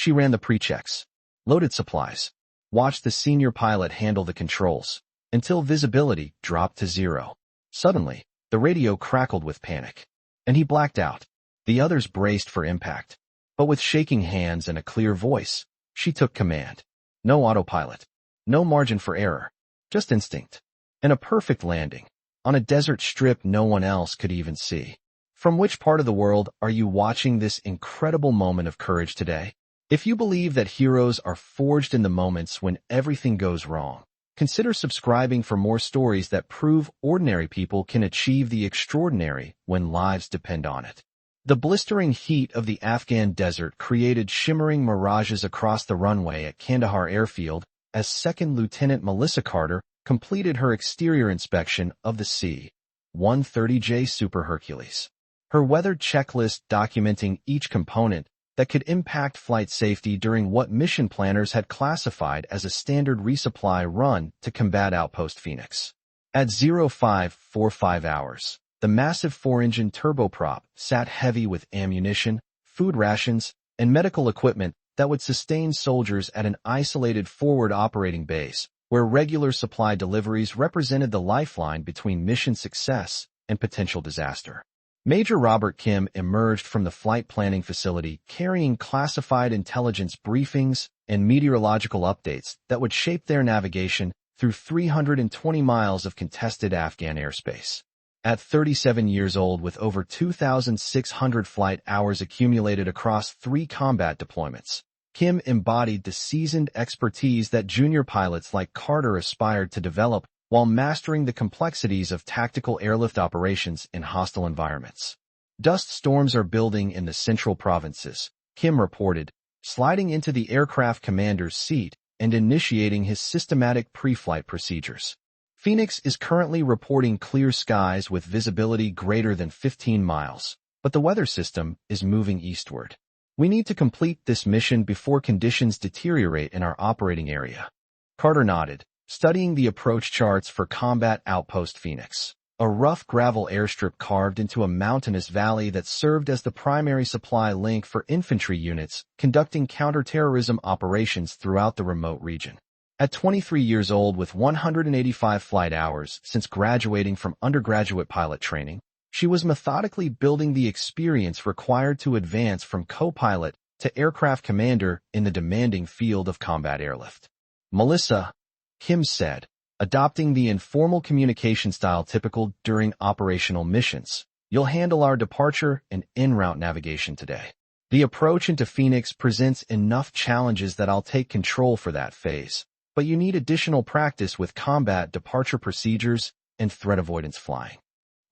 She ran the pre-checks, loaded supplies, watched the senior pilot handle the controls, until visibility dropped to 0. Suddenly, the radio crackled with panic, and he blacked out. The others braced for impact, but with shaking hands and a clear voice, she took command. No autopilot, no margin for error, just instinct, and a perfect landing, on a desert strip no one else could even see. From which part of the world are you watching this incredible moment of courage today? If you believe that heroes are forged in the moments when everything goes wrong, consider subscribing for more stories that prove ordinary people can achieve the extraordinary when lives depend on it. The blistering heat of the Afghan desert created shimmering mirages across the runway at Kandahar Airfield as Second Lieutenant Melissa Carter completed her exterior inspection of the C-130J Super Hercules. Her weather checklist documenting each component that could impact flight safety during what mission planners had classified as a standard resupply run to Combat Outpost Phoenix. At 0545 hours, the massive 4-engine turboprop sat heavy with ammunition, food rations, and medical equipment that would sustain soldiers at an isolated forward operating base, where regular supply deliveries represented the lifeline between mission success and potential disaster. Major Robert Kim emerged from the flight planning facility carrying classified intelligence briefings and meteorological updates that would shape their navigation through 320 miles of contested Afghan airspace. At 37 years old with over 2,600 flight hours accumulated across 3 combat deployments, Kim embodied the seasoned expertise that junior pilots like Carter aspired to develop while mastering the complexities of tactical airlift operations in hostile environments. Dust storms are building in the central provinces, Kim reported, sliding into the aircraft commander's seat and initiating his systematic pre-flight procedures. Phoenix is currently reporting clear skies with visibility greater than 15 miles, but the weather system is moving eastward. We need to complete this mission before conditions deteriorate in our operating area. Carter nodded, studying the approach charts for Combat Outpost Phoenix, a rough gravel airstrip carved into a mountainous valley that served as the primary supply link for infantry units conducting counterterrorism operations throughout the remote region. At 23 years old with 185 flight hours since graduating from undergraduate pilot training, she was methodically building the experience required to advance from co-pilot to aircraft commander in the demanding field of combat airlift. Melissa, Kim said, adopting the informal communication style typical during operational missions, you'll handle our departure and en route navigation today. The approach into Phoenix presents enough challenges that I'll take control for that phase, but you need additional practice with combat departure procedures and threat avoidance flying.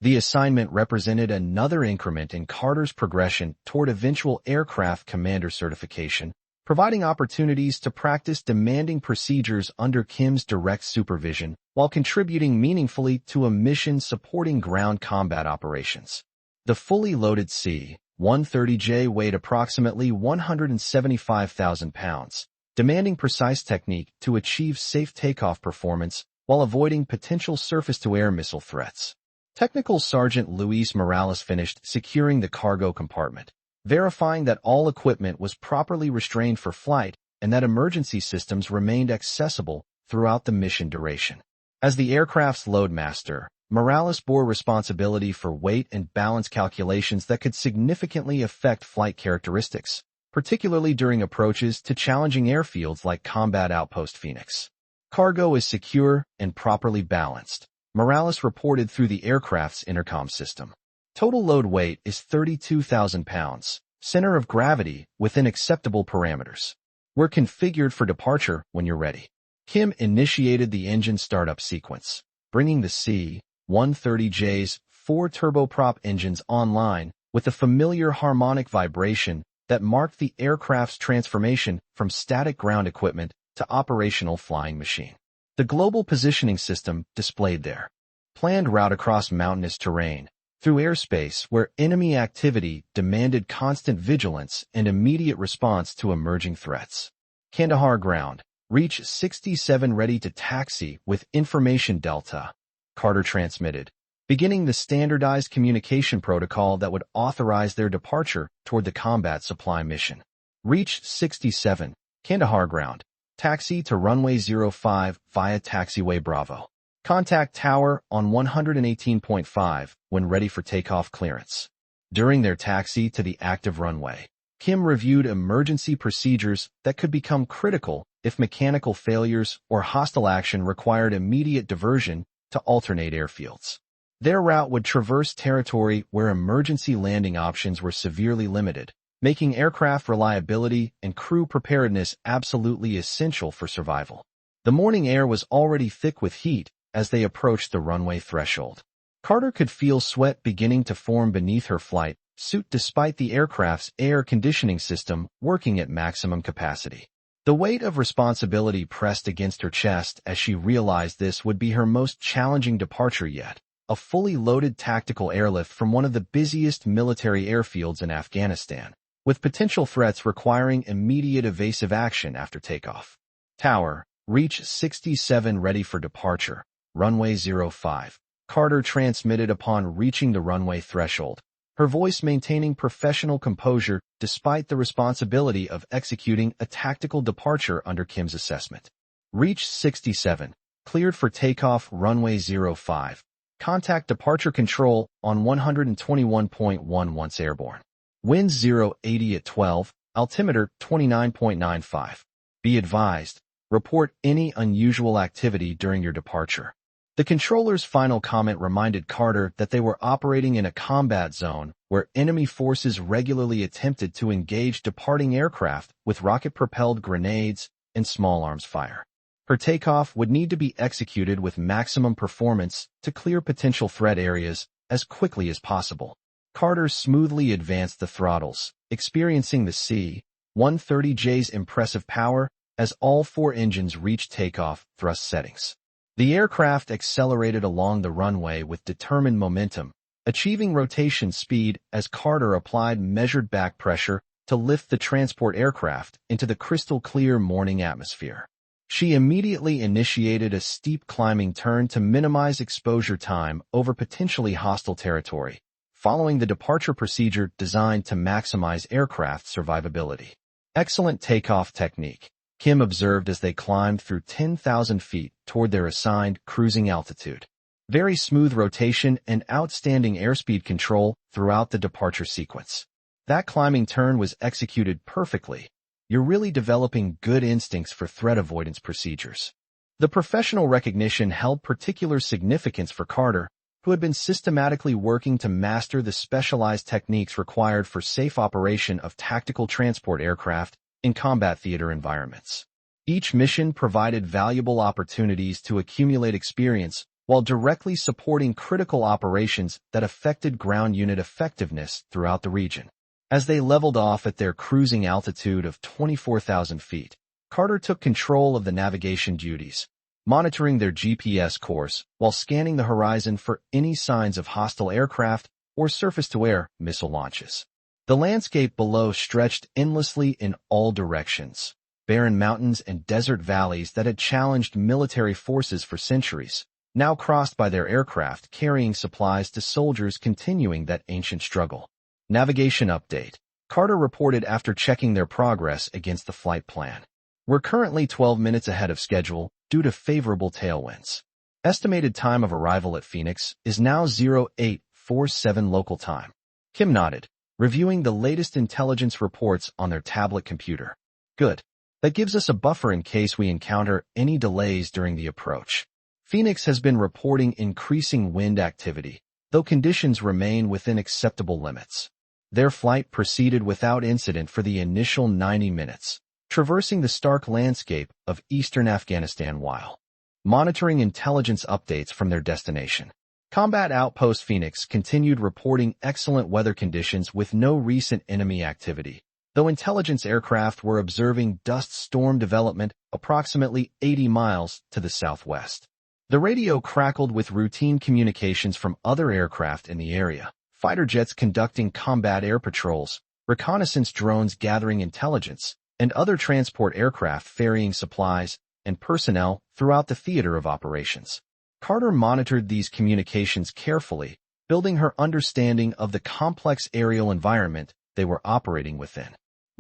The assignment represented another increment in Carter's progression toward eventual aircraft commander certification, providing opportunities to practice demanding procedures under Kim's direct supervision while contributing meaningfully to a mission supporting ground combat operations. The fully loaded C-130J weighed approximately 175,000 pounds, demanding precise technique to achieve safe takeoff performance while avoiding potential surface-to-air missile threats. Technical Sergeant Luis Morales finished securing the cargo compartment, verifying that all equipment was properly restrained for flight and that emergency systems remained accessible throughout the mission duration. As the aircraft's loadmaster, Morales bore responsibility for weight and balance calculations that could significantly affect flight characteristics, particularly during approaches to challenging airfields like Combat Outpost Phoenix. Cargo is secure and properly balanced, Morales reported through the aircraft's intercom system. Total load weight is 32,000 pounds, center of gravity within acceptable parameters. We're configured for departure when you're ready. Kim initiated the engine startup sequence, bringing the C-130J's 4 turboprop engines online with a familiar harmonic vibration that marked the aircraft's transformation from static ground equipment to operational flying machine. The global positioning system displayed there. Planned route across mountainous terrain, through airspace where enemy activity demanded constant vigilance and immediate response to emerging threats. Kandahar ground, reach 67 ready to taxi with information delta, Carter transmitted, beginning the standardized communication protocol that would authorize their departure toward the combat supply mission. Reach 67, Kandahar ground. Taxi to runway 05 via taxiway Bravo. Contact tower on 118.5 when ready for takeoff clearance. During their taxi to the active runway, Kim reviewed emergency procedures that could become critical if mechanical failures or hostile action required immediate diversion to alternate airfields. Their route would traverse territory where emergency landing options were severely limited, making aircraft reliability and crew preparedness absolutely essential for survival. The morning air was already thick with heat as they approached the runway threshold. Carter could feel sweat beginning to form beneath her flight suit despite the aircraft's air conditioning system working at maximum capacity. The weight of responsibility pressed against her chest as she realized this would be her most challenging departure yet, a fully loaded tactical airlift from one of the busiest military airfields in Afghanistan, with potential threats requiring immediate evasive action after takeoff. Tower, reach 67 ready for departure, runway 05. Carter transmitted upon reaching the runway threshold, her voice maintaining professional composure despite the responsibility of executing a tactical departure under Kim's assessment. Reach 67, cleared for takeoff runway 05. Contact departure control on 121.1 once airborne. Winds 080 at 12, altimeter 29.95. Be advised, report any unusual activity during your departure. The controller's final comment reminded Carter that they were operating in a combat zone where enemy forces regularly attempted to engage departing aircraft with rocket-propelled grenades and small arms fire. Her takeoff would need to be executed with maximum performance to clear potential threat areas as quickly as possible. Carter smoothly advanced the throttles, experiencing the C-130J's impressive power as all four engines reached takeoff thrust settings. The aircraft accelerated along the runway with determined momentum, achieving rotation speed as Carter applied measured back pressure to lift the transport aircraft into the crystal-clear morning atmosphere. She immediately initiated a steep climbing turn to minimize exposure time over potentially hostile territory, following the departure procedure designed to maximize aircraft survivability. Excellent takeoff technique, Kim observed as they climbed through 10,000 feet toward their assigned cruising altitude. Very smooth rotation and outstanding airspeed control throughout the departure sequence. That climbing turn was executed perfectly. You're really developing good instincts for threat avoidance procedures. The professional recognition held particular significance for Carter, who had been systematically working to master the specialized techniques required for safe operation of tactical transport aircraft in combat theater environments. Each mission provided valuable opportunities to accumulate experience while directly supporting critical operations that affected ground unit effectiveness throughout the region. As they leveled off at their cruising altitude of 24,000 feet, Carter took control of the navigation duties, monitoring their GPS course while scanning the horizon for any signs of hostile aircraft or surface-to-air missile launches. The landscape below stretched endlessly in all directions, barren mountains and desert valleys that had challenged military forces for centuries, now crossed by their aircraft carrying supplies to soldiers continuing that ancient struggle. Navigation update. Carter reported after checking their progress against the flight plan. We're currently 12 minutes ahead of schedule due to favorable tailwinds. Estimated time of arrival at Phoenix is now 0847 local time. Kim nodded, reviewing the latest intelligence reports on their tablet computer. Good. That gives us a buffer in case we encounter any delays during the approach. Phoenix has been reporting increasing wind activity, though conditions remain within acceptable limits. Their flight proceeded without incident for the initial 90 minutes, traversing the stark landscape of eastern Afghanistan while monitoring intelligence updates from their destination. Combat Outpost Phoenix continued reporting excellent weather conditions with no recent enemy activity, though intelligence aircraft were observing dust storm development approximately 80 miles to the southwest. The radio crackled with routine communications from other aircraft in the area, fighter jets conducting combat air patrols, reconnaissance drones gathering intelligence, and other transport aircraft ferrying supplies and personnel throughout the theater of operations. Carter monitored these communications carefully, building her understanding of the complex aerial environment they were operating within.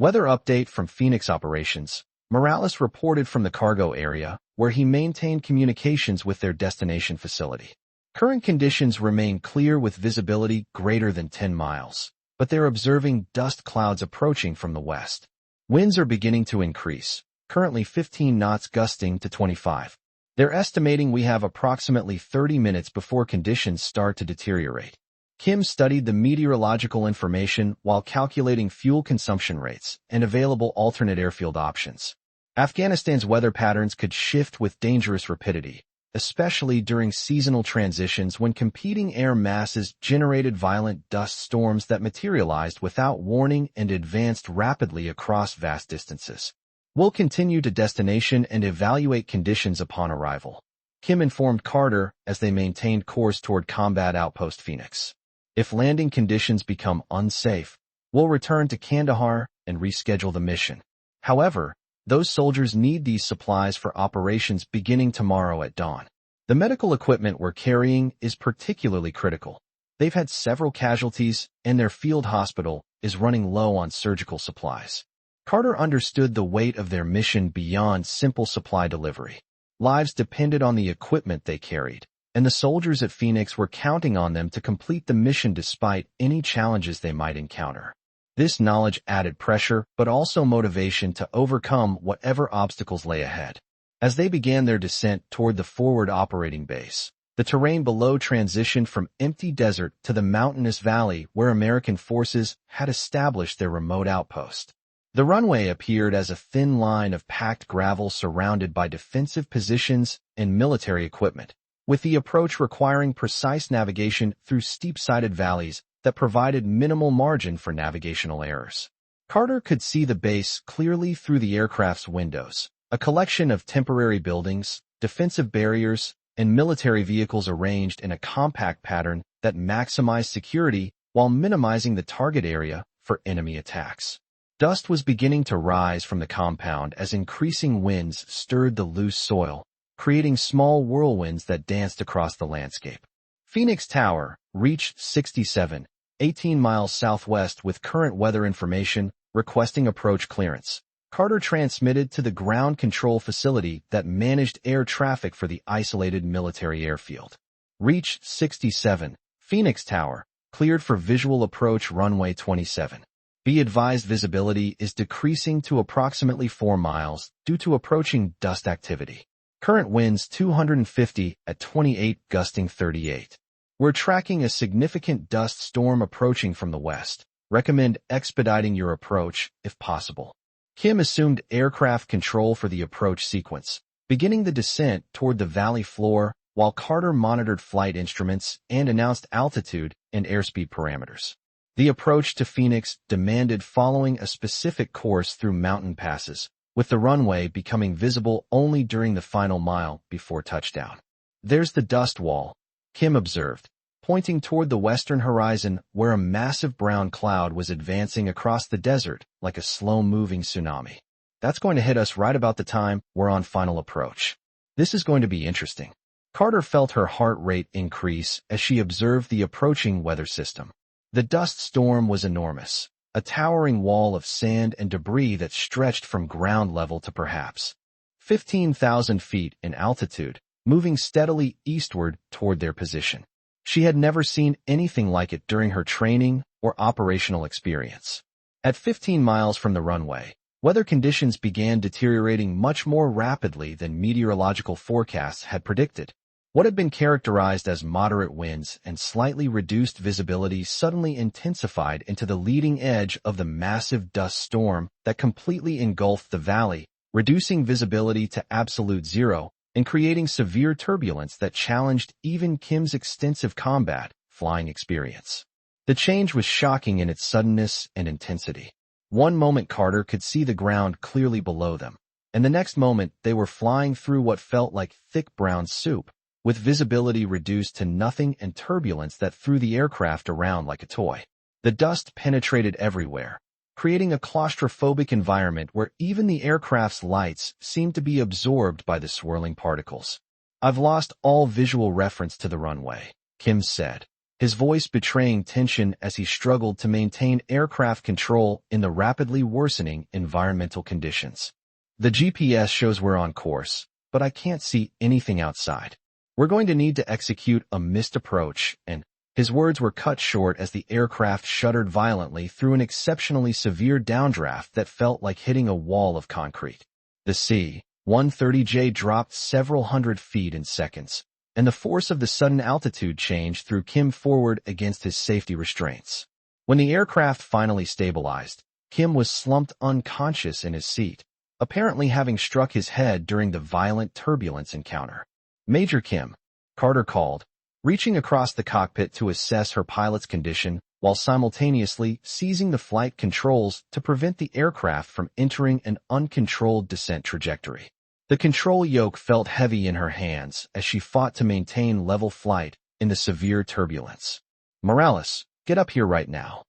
Weather update from Phoenix Operations. Morales reported from the cargo area, where he maintained communications with their destination facility. Current conditions remain clear with visibility greater than 10 miles, but they're observing dust clouds approaching from the west. Winds are beginning to increase, currently 15 knots gusting to 25. They're estimating we have approximately 30 minutes before conditions start to deteriorate. Kim studied the meteorological information while calculating fuel consumption rates and available alternate airfield options. Afghanistan's weather patterns could shift with dangerous rapidity, especially during seasonal transitions when competing air masses generated violent dust storms that materialized without warning and advanced rapidly across vast distances. We'll continue to destination and evaluate conditions upon arrival, Kim informed Carter as they maintained course toward Combat Outpost Phoenix. If landing conditions become unsafe, we'll return to Kandahar and reschedule the mission. However, those soldiers need these supplies for operations beginning tomorrow at dawn. The medical equipment we're carrying is particularly critical. They've had several casualties, and their field hospital is running low on surgical supplies. Carter understood the weight of their mission beyond simple supply delivery. Lives depended on the equipment they carried, and the soldiers at Phoenix were counting on them to complete the mission despite any challenges they might encounter. This knowledge added pressure, but also motivation to overcome whatever obstacles lay ahead. As they began their descent toward the forward operating base, the terrain below transitioned from empty desert to the mountainous valley where American forces had established their remote outpost. The runway appeared as a thin line of packed gravel surrounded by defensive positions and military equipment, with the approach requiring precise navigation through steep-sided valleys that provided minimal margin for navigational errors. Carter could see the base clearly through the aircraft's windows, a collection of temporary buildings, defensive barriers, and military vehicles arranged in a compact pattern that maximized security while minimizing the target area for enemy attacks. Dust was beginning to rise from the compound as increasing winds stirred the loose soil, creating small whirlwinds that danced across the landscape. Phoenix Tower reached 67, 18 miles southwest with current weather information, requesting approach clearance. Carter transmitted to the ground control facility that managed air traffic for the isolated military airfield. Reached 67, Phoenix Tower, cleared for visual approach runway 27. Be advised visibility is decreasing to approximately 4 miles due to approaching dust activity. Current winds 250 at 28 gusting 38. We're tracking a significant dust storm approaching from the west. Recommend expediting your approach if possible. Kim assumed aircraft control for the approach sequence, beginning the descent toward the valley floor while Carter monitored flight instruments and announced altitude and airspeed parameters. The approach to Phoenix demanded following a specific course through mountain passes, with the runway becoming visible only during the final mile before touchdown. There's the dust wall, Kim observed, pointing toward the western horizon where a massive brown cloud was advancing across the desert like a slow-moving tsunami. That's going to hit us right about the time we're on final approach. This is going to be interesting. Carter felt her heart rate increase as she observed the approaching weather system. The dust storm was enormous, a towering wall of sand and debris that stretched from ground level to perhaps 15,000 feet in altitude, moving steadily eastward toward their position. She had never seen anything like it during her training or operational experience. At 15 miles from the runway, weather conditions began deteriorating much more rapidly than meteorological forecasts had predicted. What had been characterized as moderate winds and slightly reduced visibility suddenly intensified into the leading edge of the massive dust storm that completely engulfed the valley, reducing visibility to absolute zero and creating severe turbulence that challenged even Kim's extensive combat flying experience. The change was shocking in its suddenness and intensity. One moment Carter could see the ground clearly below them, and the next moment they were flying through what felt like thick brown soup, with visibility reduced to nothing and turbulence that threw the aircraft around like a toy. The dust penetrated everywhere, creating a claustrophobic environment where even the aircraft's lights seemed to be absorbed by the swirling particles. I've lost all visual reference to the runway, Kim said. his voice betraying tension as he struggled to maintain aircraft control in the rapidly worsening environmental conditions. The GPS shows we're on course, but I can't see anything outside. We're going to need to execute a missed approach, and his words were cut short as the aircraft shuddered violently through an exceptionally severe downdraft that felt like hitting a wall of concrete. The C-130J dropped several hundred feet in seconds, and the force of the sudden altitude change threw Kim forward against his safety restraints. When the aircraft finally stabilized, Kim was slumped unconscious in his seat, apparently having struck his head during the violent turbulence encounter. "Major Kim," Carter called, reaching across the cockpit to assess her pilot's condition while simultaneously seizing the flight controls to prevent the aircraft from entering an uncontrolled descent trajectory. The control yoke felt heavy in her hands as she fought to maintain level flight in the severe turbulence. "Morales, get up here right now."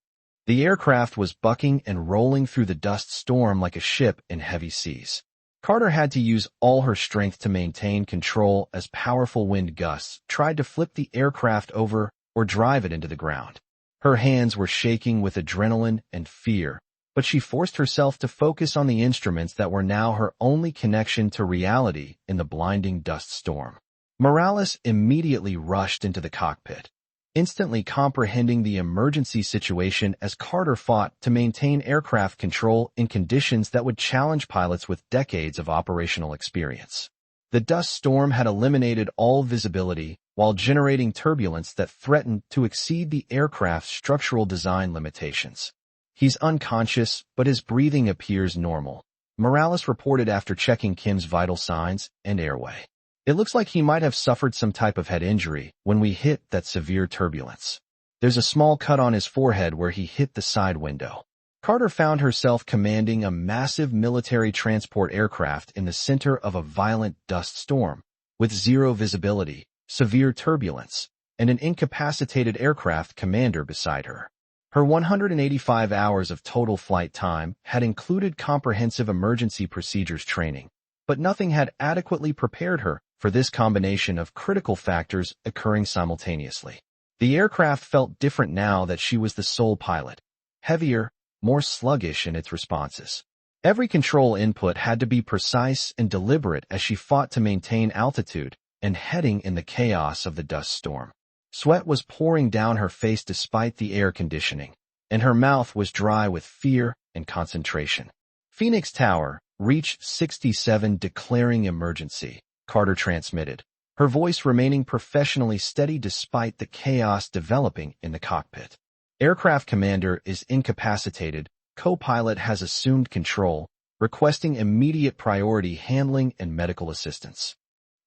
The aircraft was bucking and rolling through the dust storm like a ship in heavy seas. Carter had to use all her strength to maintain control as powerful wind gusts tried to flip the aircraft over or drive it into the ground. Her hands were shaking with adrenaline and fear, but she forced herself to focus on the instruments that were now her only connection to reality in the blinding dust storm. Morales immediately rushed into the cockpit, instantly comprehending the emergency situation as Carter fought to maintain aircraft control in conditions that would challenge pilots with decades of operational experience. The dust storm had eliminated all visibility while generating turbulence that threatened to exceed the aircraft's structural design limitations. "He's unconscious, but his breathing appears normal," Morales reported after checking Kim's vital signs and airway. "It looks like he might have suffered some type of head injury when we hit that severe turbulence. There's a small cut on his forehead where he hit the side window." Carter found herself commanding a massive military transport aircraft in the center of a violent dust storm, with zero visibility, severe turbulence, and an incapacitated aircraft commander beside her. Her 185 hours of total flight time had included comprehensive emergency procedures training, but nothing had adequately prepared her for this combination of critical factors occurring simultaneously. The aircraft felt different now that she was the sole pilot, heavier, more sluggish in its responses. Every control input had to be precise and deliberate as she fought to maintain altitude and heading in the chaos of the dust storm. Sweat was pouring down her face despite the air conditioning, and her mouth was dry with fear and concentration. "Phoenix Tower, reach 67 declaring emergency," Carter transmitted, her voice remaining professionally steady despite the chaos developing in the cockpit. "Aircraft commander is incapacitated. Co-pilot has assumed control, requesting immediate priority handling and medical assistance."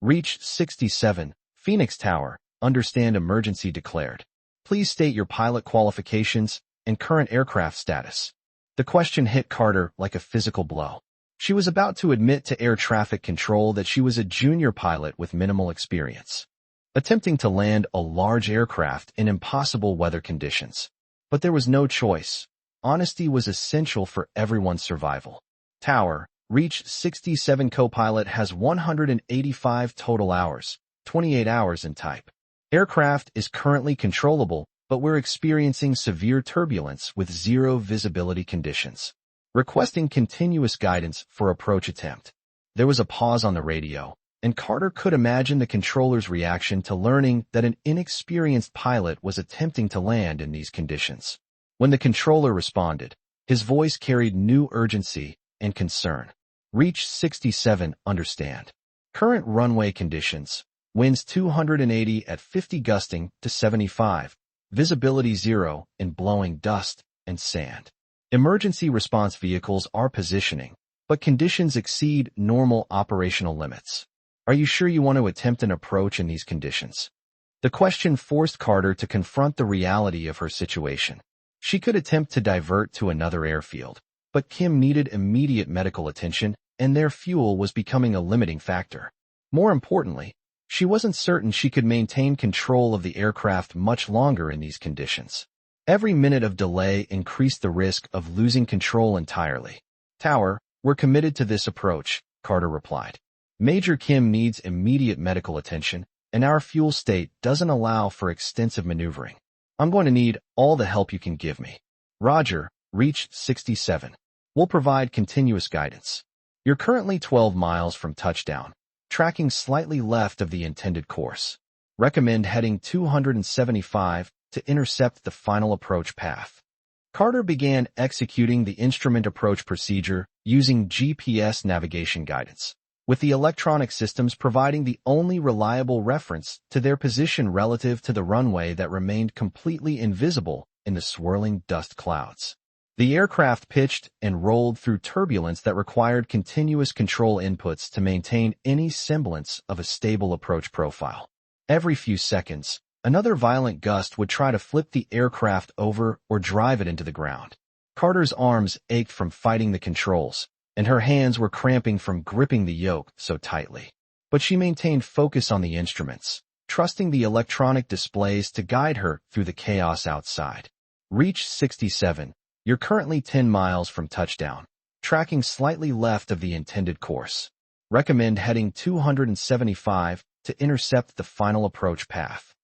"Reach 67, Phoenix Tower. Understand emergency declared. Please state your pilot qualifications and current aircraft status." The question hit Carter like a physical blow. She was about to admit to air traffic control that she was a junior pilot with minimal experience, attempting to land a large aircraft in impossible weather conditions. But there was no choice. Honesty was essential for everyone's survival. "Tower, reach 67 co-pilot has 185 total hours, 28 hours in type. Aircraft is currently controllable, but we're experiencing severe turbulence with zero visibility conditions. Requesting continuous guidance for approach attempt." There was a pause on the radio, and Carter could imagine the controller's reaction to learning that an inexperienced pilot was attempting to land in these conditions. When the controller responded, his voice carried new urgency and concern. "Reach 67, understand. Current runway conditions. Winds 280 at 50 gusting to 75. Visibility 0 and blowing dust and sand. Emergency response vehicles are positioning, but conditions exceed normal operational limits. Are you sure you want to attempt an approach in these conditions?" The question forced Carter to confront the reality of her situation. She could attempt to divert to another airfield, but Kim needed immediate medical attention, and their fuel was becoming a limiting factor. More importantly, she wasn't certain she could maintain control of the aircraft much longer in these conditions. Every minute of delay increased the risk of losing control entirely. "Tower, we're committed to this approach," Carter replied. "Major Kim needs immediate medical attention, and our fuel state doesn't allow for extensive maneuvering." I'm going to need all the help you can give me. Roger, reach 67. We'll provide continuous guidance. You're currently 12 miles from touchdown, tracking slightly left of the intended course. Recommend heading 275 to intercept the final approach path. Carter began executing the instrument approach procedure using GPS navigation guidance, with the electronic systems providing the only reliable reference to their position relative to the runway that remained completely invisible in the swirling dust clouds. The aircraft pitched and rolled through turbulence that required continuous control inputs to maintain any semblance of a stable approach profile. Every few seconds, another violent gust would try to flip the aircraft over or drive it into the ground. Carter's arms ached from fighting the controls, and her hands were cramping from gripping the yoke so tightly. But she maintained focus on the instruments, trusting the electronic displays to guide her through the chaos outside. Reach 67. You're currently 10 miles from touchdown, tracking slightly left of the intended course. Recommend heading 275 to intercept the final approach path.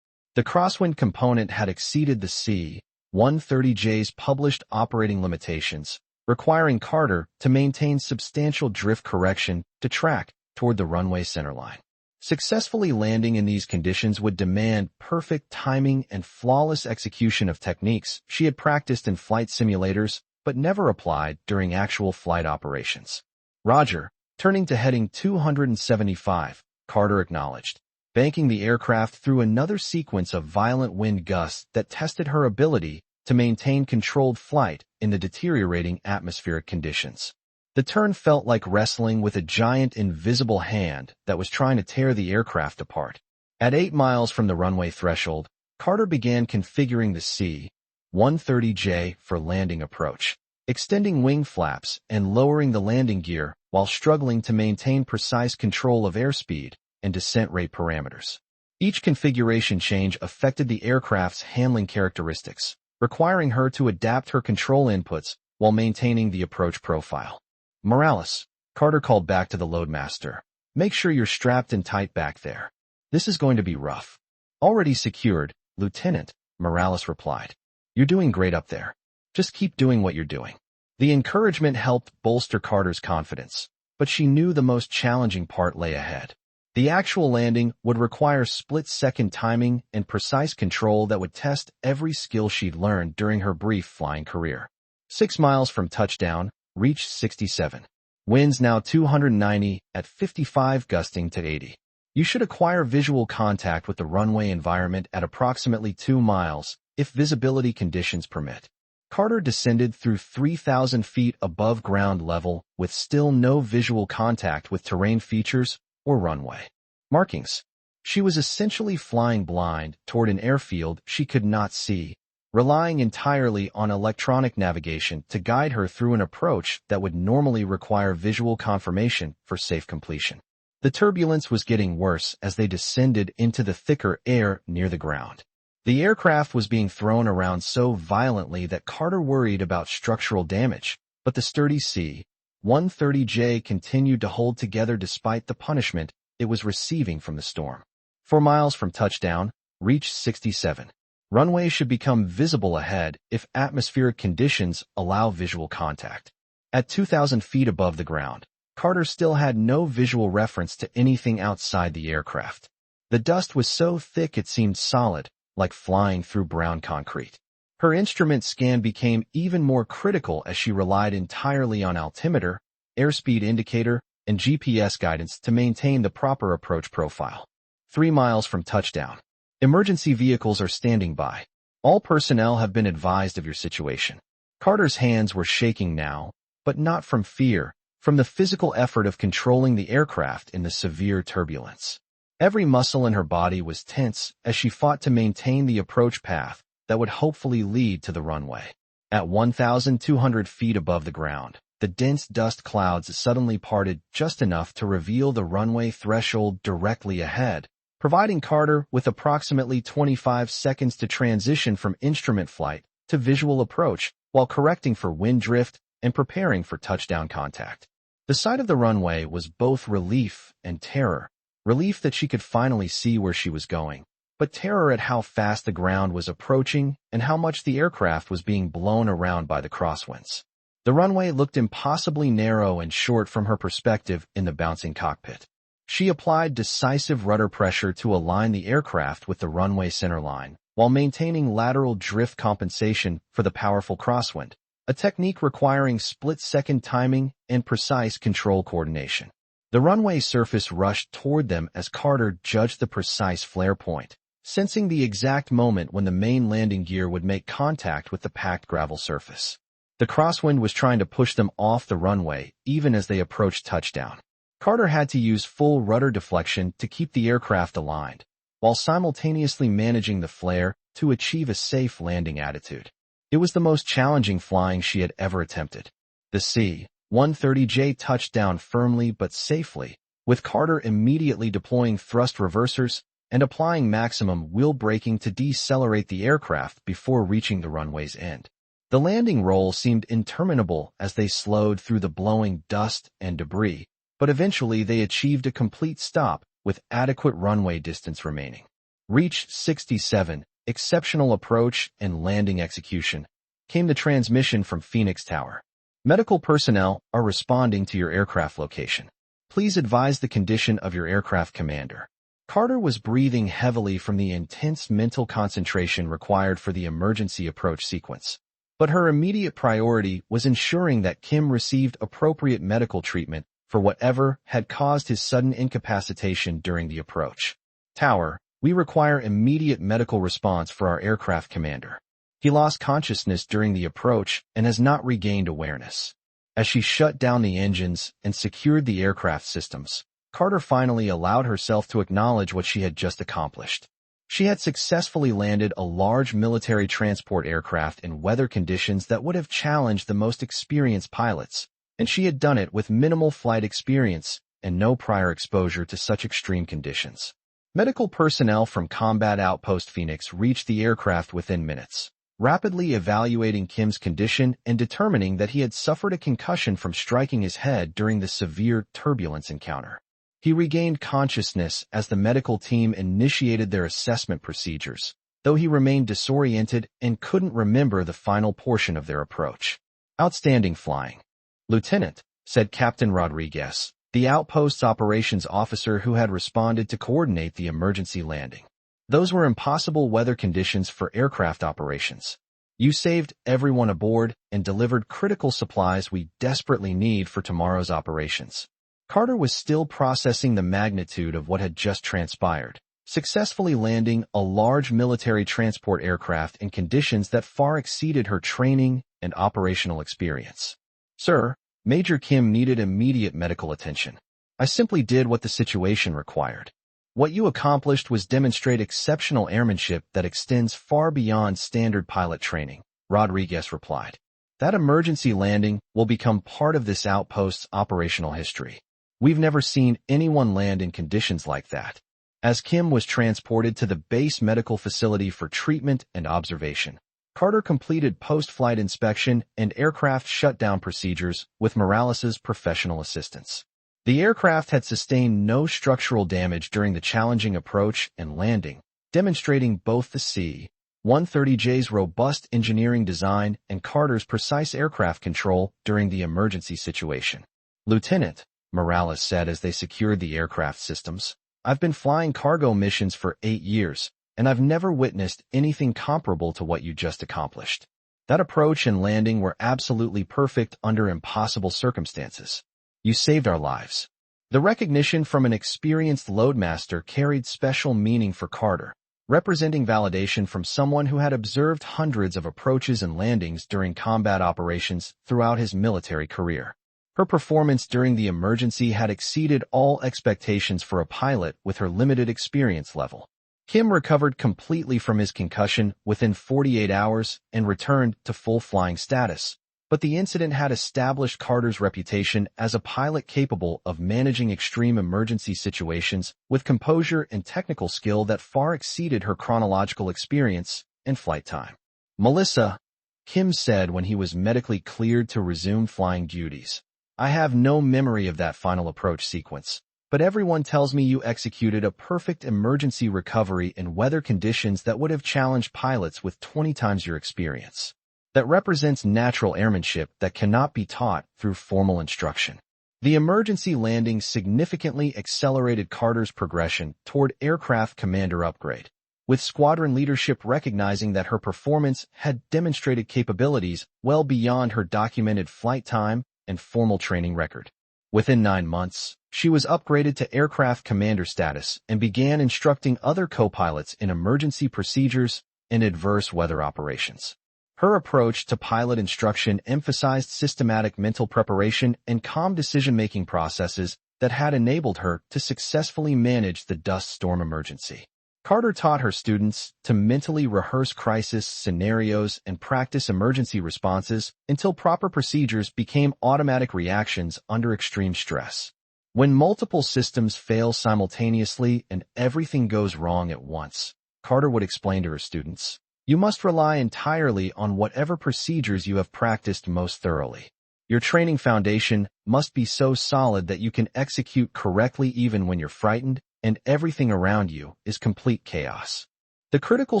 The crosswind component had exceeded the C-130J's published operating limitations, requiring Carter to maintain substantial drift correction to track toward the runway centerline. Successfully landing in these conditions would demand perfect timing and flawless execution of techniques she had practiced in flight simulators but never applied during actual flight operations. Roger, turning to heading 275, Carter acknowledged, banking the aircraft through another sequence of violent wind gusts that tested her ability to maintain controlled flight in the deteriorating atmospheric conditions. The turn felt like wrestling with a giant invisible hand that was trying to tear the aircraft apart. At 8 miles from the runway threshold, Carter began configuring the C-130J for landing approach, extending wing flaps and lowering the landing gear while struggling to maintain precise control of airspeed and descent rate parameters. Each configuration change affected the aircraft's handling characteristics, requiring her to adapt her control inputs while maintaining the approach profile. Morales, Carter called back to the loadmaster. Make sure you're strapped in tight back there. This is going to be rough. Already secured, Lieutenant, Morales replied. You're doing great up there. Just keep doing what you're doing. The encouragement helped bolster Carter's confidence, but she knew the most challenging part lay ahead. The actual landing would require split-second timing and precise control that would test every skill she'd learned during her brief flying career. 6 miles from touchdown, reach 67. Winds now 290 at 55 gusting to 80. You should acquire visual contact with the runway environment at approximately 2 miles, if visibility conditions permit. Carter descended through 3,000 feet above ground level with still no visual contact with terrain features or runway markings. She was essentially flying blind toward an airfield she could not see, relying entirely on electronic navigation to guide her through an approach that would normally require visual confirmation for safe completion. The turbulence was getting worse as they descended into the thicker air near the ground. The aircraft was being thrown around so violently that Carter worried about structural damage, but the sturdy C-130J continued to hold together despite the punishment it was receiving from the storm. 4 miles from touchdown, reach 67. Runway should become visible ahead if atmospheric conditions allow visual contact. At 2,000 feet above the ground, Carter still had no visual reference to anything outside the aircraft. The dust was so thick it seemed solid, like flying through brown concrete. Her instrument scan became even more critical as she relied entirely on altimeter, airspeed indicator, and GPS guidance to maintain the proper approach profile. 3 miles from touchdown. Emergency vehicles are standing by. All personnel have been advised of your situation. Carter's hands were shaking now, but not from fear, from the physical effort of controlling the aircraft in the severe turbulence. Every muscle in her body was tense as she fought to maintain the approach path that would hopefully lead to the runway. At 1,200 feet above the ground, the dense dust clouds suddenly parted just enough to reveal the runway threshold directly ahead, providing Carter with approximately 25 seconds to transition from instrument flight to visual approach while correcting for wind drift and preparing for touchdown contact. The sight of the runway was both relief and terror. Relief that she could finally see where she was going, but terror at how fast the ground was approaching and how much the aircraft was being blown around by the crosswinds. The runway looked impossibly narrow and short from her perspective in the bouncing cockpit. She applied decisive rudder pressure to align the aircraft with the runway centerline, while maintaining lateral drift compensation for the powerful crosswind, a technique requiring split-second timing and precise control coordination. The runway surface rushed toward them as Carter judged the precise flare point, sensing the exact moment when the main landing gear would make contact with the packed gravel surface. The crosswind was trying to push them off the runway even as they approached touchdown. Carter had to use full rudder deflection to keep the aircraft aligned, while simultaneously managing the flare to achieve a safe landing attitude. It was the most challenging flying she had ever attempted. The C-130J touched down firmly but safely, with Carter immediately deploying thrust reversers and applying maximum wheel braking to decelerate the aircraft before reaching the runway's end. The landing roll seemed interminable as they slowed through the blowing dust and debris, but eventually they achieved a complete stop with adequate runway distance remaining. Reach 67, exceptional approach and landing execution, came the transmission from Phoenix Tower. Medical personnel are responding to your aircraft location. Please advise the condition of your aircraft commander. Carter was breathing heavily from the intense mental concentration required for the emergency approach sequence. But her immediate priority was ensuring that Kim received appropriate medical treatment for whatever had caused his sudden incapacitation during the approach. Tower, we require immediate medical response for our aircraft commander. He lost consciousness during the approach and has not regained awareness. As she shut down the engines and secured the aircraft systems, Carter finally allowed herself to acknowledge what she had just accomplished. She had successfully landed a large military transport aircraft in weather conditions that would have challenged the most experienced pilots, and she had done it with minimal flight experience and no prior exposure to such extreme conditions. Medical personnel from Combat Outpost Phoenix reached the aircraft within minutes, rapidly evaluating Kim's condition and determining that he had suffered a concussion from striking his head during the severe turbulence encounter. He regained consciousness as the medical team initiated their assessment procedures, though he remained disoriented and couldn't remember the final portion of their approach. Outstanding flying, Lieutenant, said Captain Rodriguez, the outpost's operations officer who had responded to coordinate the emergency landing. Those were impossible weather conditions for aircraft operations. You saved everyone aboard and delivered critical supplies we desperately need for tomorrow's operations. Carter was still processing the magnitude of what had just transpired, successfully landing a large military transport aircraft in conditions that far exceeded her training and operational experience. Sir, Major Kim needed immediate medical attention. I simply did what the situation required. What you accomplished was demonstrate exceptional airmanship that extends far beyond standard pilot training, Rodriguez replied. That emergency landing will become part of this outpost's operational history. We've never seen anyone land in conditions like that. As Kim was transported to the base medical facility for treatment and observation, Carter completed post-flight inspection and aircraft shutdown procedures with Morales' professional assistance. The aircraft had sustained no structural damage during the challenging approach and landing, demonstrating both the C-130J's robust engineering design and Carter's precise aircraft control during the emergency situation. Lieutenant, Morales said as they secured the aircraft systems, I've been flying cargo missions for 8 years, and I've never witnessed anything comparable to what you just accomplished. That approach and landing were absolutely perfect under impossible circumstances. You saved our lives. The recognition from an experienced loadmaster carried special meaning for Carter, representing validation from someone who had observed hundreds of approaches and landings during combat operations throughout his military career. Her performance during the emergency had exceeded all expectations for a pilot with her limited experience level. Kim recovered completely from his concussion within 48 hours and returned to full flying status, but the incident had established Carter's reputation as a pilot capable of managing extreme emergency situations with composure and technical skill that far exceeded her chronological experience and flight time. Melissa, Kim said when he was medically cleared to resume flying duties. I have no memory of that final approach sequence, but everyone tells me you executed a perfect emergency recovery in weather conditions that would have challenged pilots with 20 times your experience. That represents natural airmanship that cannot be taught through formal instruction. The emergency landing significantly accelerated Carter's progression toward aircraft commander upgrade, with squadron leadership recognizing that her performance had demonstrated capabilities well beyond her documented flight time and formal training record. Within 9 months, she was upgraded to aircraft commander status and began instructing other co-pilots in emergency procedures and adverse weather operations. Her approach to pilot instruction emphasized systematic mental preparation and calm decision-making processes that had enabled her to successfully manage the dust storm emergency. Carter taught her students to mentally rehearse crisis scenarios and practice emergency responses until proper procedures became automatic reactions under extreme stress. When multiple systems fail simultaneously and everything goes wrong at once, Carter would explain to her students, you must rely entirely on whatever procedures you have practiced most thoroughly. Your training foundation must be so solid that you can execute correctly even when you're frightened and everything around you is complete chaos. The critical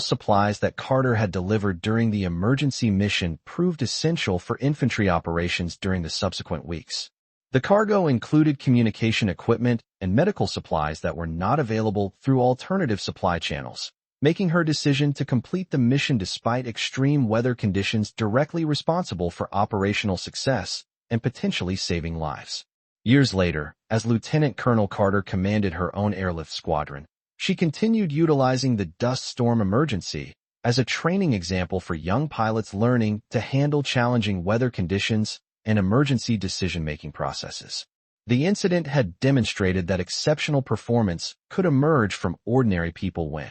supplies that Carter had delivered during the emergency mission proved essential for infantry operations during the subsequent weeks. The cargo included communication equipment and medical supplies that were not available through alternative supply channels, making her decision to complete the mission despite extreme weather conditions directly responsible for operational success and potentially saving lives. Years later, as Lieutenant Colonel Carter commanded her own airlift squadron, she continued utilizing the dust storm emergency as a training example for young pilots learning to handle challenging weather conditions and emergency decision-making processes. The incident had demonstrated that exceptional performance could emerge from ordinary people when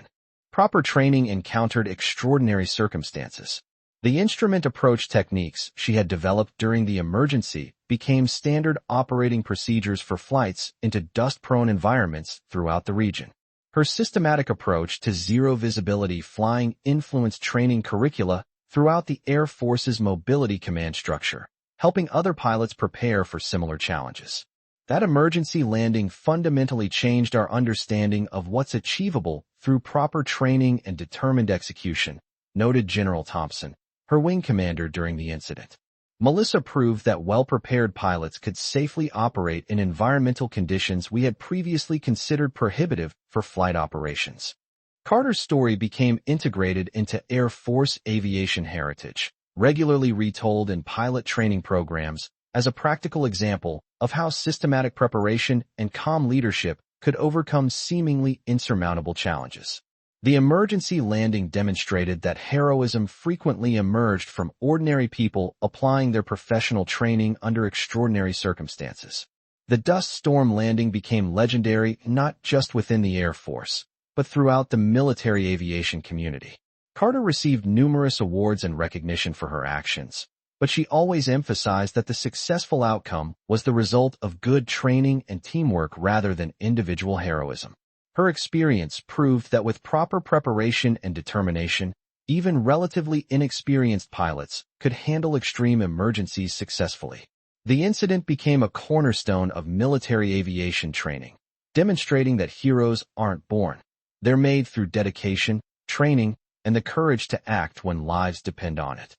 proper training encountered extraordinary circumstances. The instrument approach techniques she had developed during the emergency became standard operating procedures for flights into dust-prone environments throughout the region. Her systematic approach to zero-visibility flying influenced training curricula throughout the Air Force's mobility command structure, helping other pilots prepare for similar challenges. That emergency landing fundamentally changed our understanding of what's achievable through proper training and determined execution, noted General Thompson, her wing commander during the incident. Melissa proved that well-prepared pilots could safely operate in environmental conditions we had previously considered prohibitive for flight operations. Carter's story became integrated into Air Force aviation heritage, regularly retold in pilot training programs as a practical example of how systematic preparation and calm leadership could overcome seemingly insurmountable challenges. The emergency landing demonstrated that heroism frequently emerged from ordinary people applying their professional training under extraordinary circumstances. The dust storm landing became legendary not just within the Air Force, but throughout the military aviation community. Carter received numerous awards and recognition for her actions, but she always emphasized that the successful outcome was the result of good training and teamwork rather than individual heroism. Her experience proved that with proper preparation and determination, even relatively inexperienced pilots could handle extreme emergencies successfully. The incident became a cornerstone of military aviation training, demonstrating that heroes aren't born. They're made through dedication, training, and the courage to act when lives depend on it.